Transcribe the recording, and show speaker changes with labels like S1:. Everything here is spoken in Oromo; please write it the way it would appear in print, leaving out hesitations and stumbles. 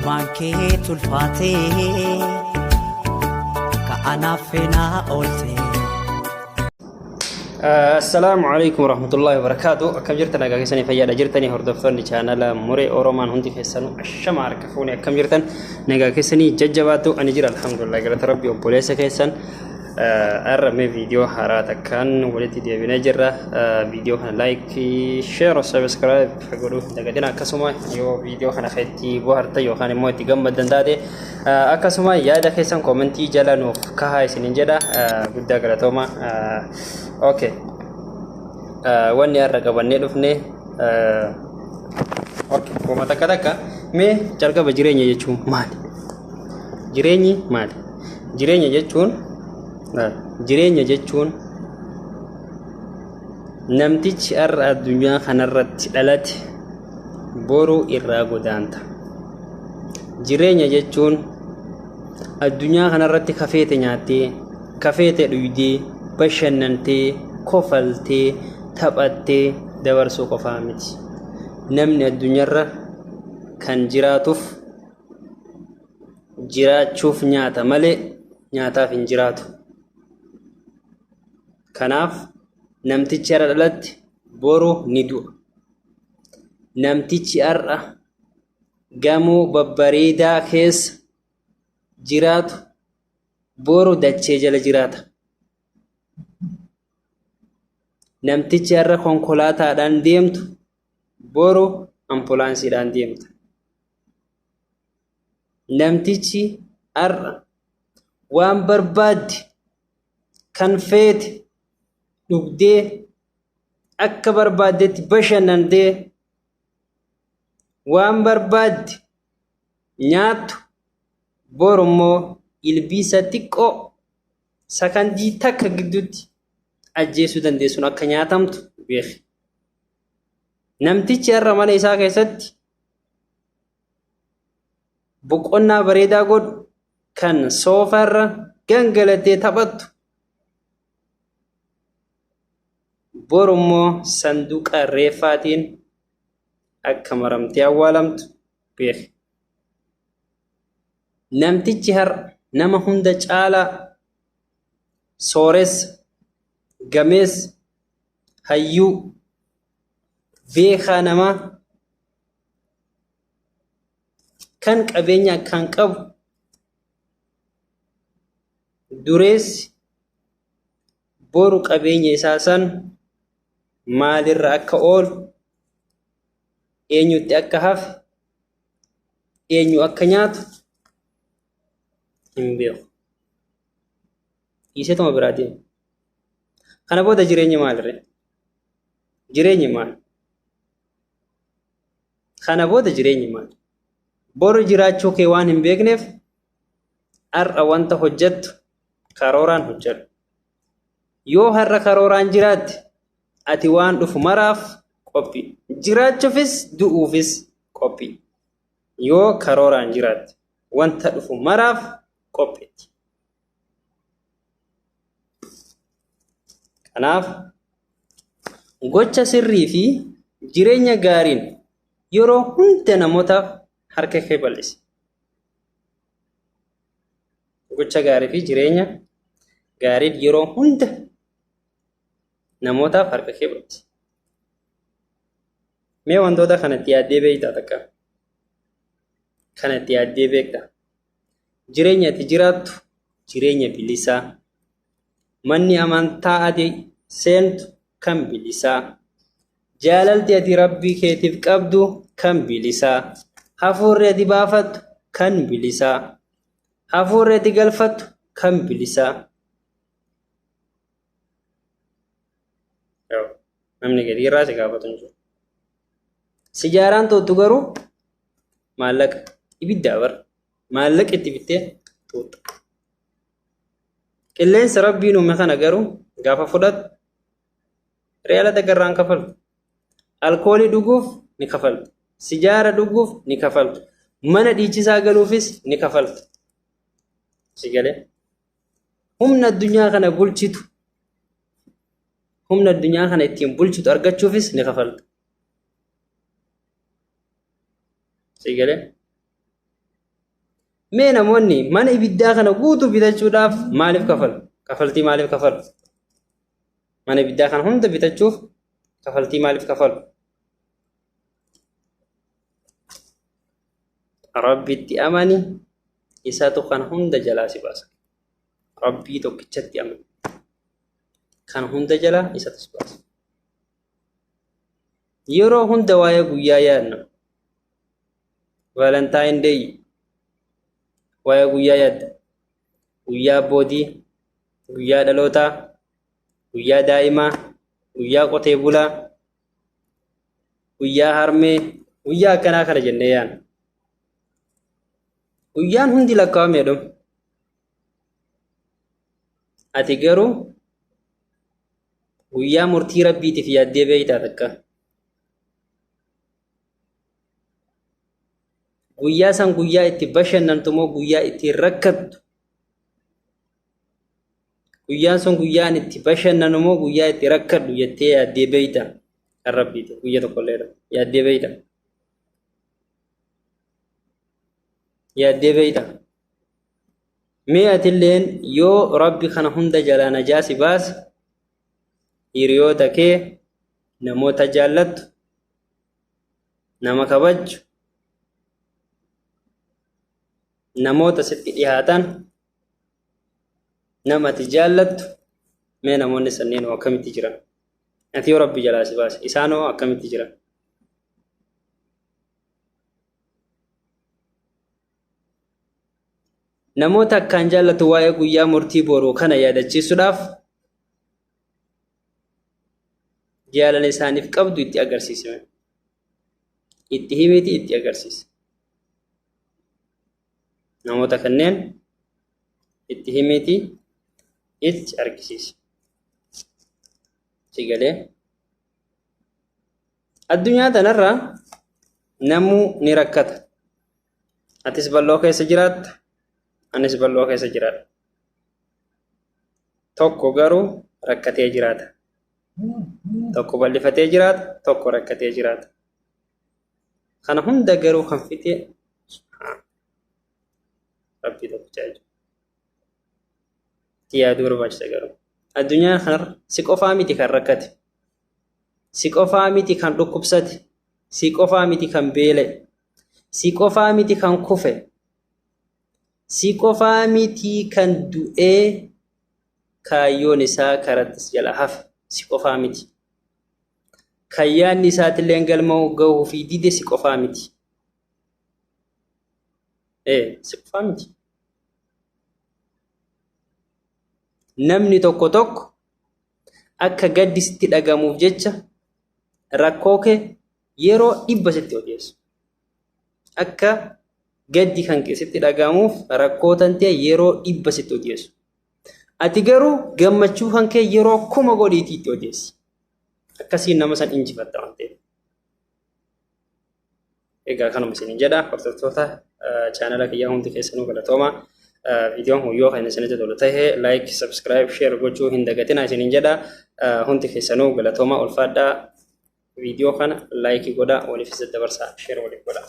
S1: Gurbaankee tulfaatee ka'anaaf feenaa oolte.
S2: Assalamu alaikum warahmatullahi wabarakatuh. Akkam jirtan nagaa keessanii fayyaadha jirtanii hordoftoonni chaanala Muree Oromaan hundi keessanuu ashama harka fuunee akkam jirtan nagaa keessanii jajjabaatu ani jira alhamdulillah galata rabbii obboleessa keessan arrame video haaraa takkaan walitti deebinee jirra video kana like share subscribe godhu dagatina akkasuma yoo video kana feetti boharta yookaan immoo itti gammadan taate akkasuma yaada keessan commentii jala nuuf kahaa isinin jedha guddaa galatooma. Okay. Wanni arra qabannee dhufne okay kuma takka mee jalqaba jireenya jechuun maali? Jireenyi maali? Jireenya jechuun namtichi arra addunyaa kanarratti dhalate boru irraa godaanta. Jireenya jechuun addunyaa kanarratti kafeete nyaattee kafeete dhugdee bashannantee kofaltee taphattee dabarsuu qofaa miti. Namni addunyaarra kan jiraatuuf jiraachuuf nyaata malee nyaataaf hin jiraatu. Kanaaf namtichi har'a dhalate boru ni du'a. Namtichi har'a gamoo babbareedaa keessa jiraatu boru dachee jala jiraata. Namtichi har'a konkolaataadhaan deemtu boru ambulaansiidhaan deemta. Namtichi har'a waan barbaadde kan feete dhugdee akka barbaaddetti bashannantee waan barbaadde nyaattu boru immoo ilbiisa xiqqoo sakandii takka gidduutti ajjeesuu dandeessuun akka nyaatamtu beeki. Namtichi har'a mana isaa keessatti boqonnaa bareedaa godhu kan soofarra gangalatee taphattu boru immoo sanduuqa reeffaatiin akka maramtee awwaalamtu beeki. Namtichi har'a nama hunda caalaa sooressa gameessa hayyuu beekaa namaa kan qabeenya akkaan qabu dureessi boru qabeenya isaa san maalirra akka oolu eenyutti akka hafe eenyu akka nyaatu hin beeku. Dhiisetuma biraa deema. Kana booda jireenyi maalirre? Jireenyi maal? Kana booda jireenyi maal? Boru jiraachuu kee waan hin beekneef har'a wanta hojjettu karooraan hojjedhu. Yoo har'a karooraan jiraatte ati waan dhufu maraaf qophii. Jiraachuufis du'uufis qophii. Yoo karooraan jiraatte wanta dhufu maraaf qophiiti. Kanaaf gocha sirrii fi jireenya gaariin yeroo hunda namootaaf harka kee bal'isi. Gocha gaarii fi jireenya gaariin yeroo hunda namootaaf harka kee bal'isi. Mee wantoota kanatti yaaddee beektaa takka? Kanatti yaaddee beektaa? Jireenya ati jiraattu jireenya bilisaa. Manni amantaa ati seentu kan bilisaa. Jaalalti ati rabbii keetiif qabdu kan bilisaa. Hafuurri ati baafattu kan bilisaa. Hafuurri ati galfattu kan bilisaa. Namni gadi irraa si gaafatu hin jiru. Sijaaraan tuuttu garuu maallaqa ibiddaa bara. Maallaqa itti bittee tuutta. Qilleensa rabbiin uume kana garuu gaafa fudhatu reala dagarraan kafaltu. Alkoolii dhuguuf ni kafaltu. Sijaara dhuguuf ni kafaltu. Mana dhiichisaa galuufis ni kafaltu. Si galee humna addunyaa kana bulchitu humna addunyaa kana ittiin bulchitu argachuufis ni kafaltu. Si galee Mee namoonni mana ibiddaa kana guutuu bitachuudhaaf maaliif kafalu? Kafaltii maaliif kafalu? Mana ibiddaa kana hunda bitachuuf kafaltii maaliif kafalu? Rabbitti amani isaatu kan hunda jalaa si baasa. Rabbii tokkichatti amani kan hunda jalaa isatu si baasa. Yeroo hunda waa'ee guyyaa yaadna. Valentine Day waa'ee guyyaa yaadda. Guyyaa abbootii, guyyaa dhalootaa, guyyaa daa'imaa, guyyaa qotee bulaa, guyyaa harmee, guyyaa akkanaa kana jennee yaadna. Guyyaan hundi lakkaa'amee dhumu. Ati garuu guyyaa murtii Rabbiitiif yaaddee beeytaa takka. Guyyaa san guyyaa itti bashannantu moo guyyaa itti rakkattu? Guyyaan sun guyyaan itti bashannanu moo guyyaa itti rakkadhu jettee yaaddee beeytaa? Kan Rabbiitiif guyya tokkollee yaaddee beeytaa? Yaaddee beeytaa? Mee atilleen yoo Rabbi kana hunda jalaa najaa si baase hiriyoota kee, namoota jaallattu, nama kabajju, namoota sitti dhihaatan, nama ati jaallattu, mee namoonni sanneen akkamitti jiran? Ati yoo Rabbi jalaa si baase isaanoo akkamitti jiran? Namoota akkaan jaallatu waa'ee guyyaa murtii boruu kana yaadachiisuudhaaf jaalala isaaniif qabdu itti agarsiisime. Itti himiti itti agarsiise. Namoota kanneen itti himiti itti argisiise. Sigalee addunyaa tanarra namuu ni rakkata. Atis bal'oo keessa jiraatta. Anis bal'oo keessa jiraadha. Tokko garuu rakkatee jiraata. Tokko bal'ifatee jiraata, tokko rakkatee jiraata. Kana hunda garuu kan fite Rabbii tokkicha jechuudha. Itti yaaduu barbaachisa garuu. Addunyaa kanarra si qofaa miti kan rakkate. Si qofaa miti kan dhukkubsate. Si qofaa miti kan beela'e. Si qofaa miti kan kufe. Si qofaa miti kan du'ee kaayyoon isaa karattis jala hafe. Si qofaa miti. Kan yaadni isaatillee galma gahuu fi dide si qofaa miti. Si qofaa miti. Namni tokko tokko akka gaddi sitti dhagamuuf jecha rakkoo kee yeroo 100 sitti odeessu. Akka gaddi kan keessatti dhagamuuf rakkoo tantee yeroo 100 sitti odeessu. Ati garuu gammachuu kan kee yeroo 1000 godhiitti odeessi. Akkasiin nama san injifatta waan ta'eef. Egaa kanuma isiniin jedha hordoftoota chaanala kiyyaa hundi keessanuu galatoomaa. Viidiyoon yoo kan isinitti tolu ta'e like, subscribe, share gochuu hin dagatinaa isiniin jedha. Hundi keessanuu galatoomaa ulfaadhaa. Viidiyoo kana like godhaa, waliif isa dabarsaa, share waliif godhaa.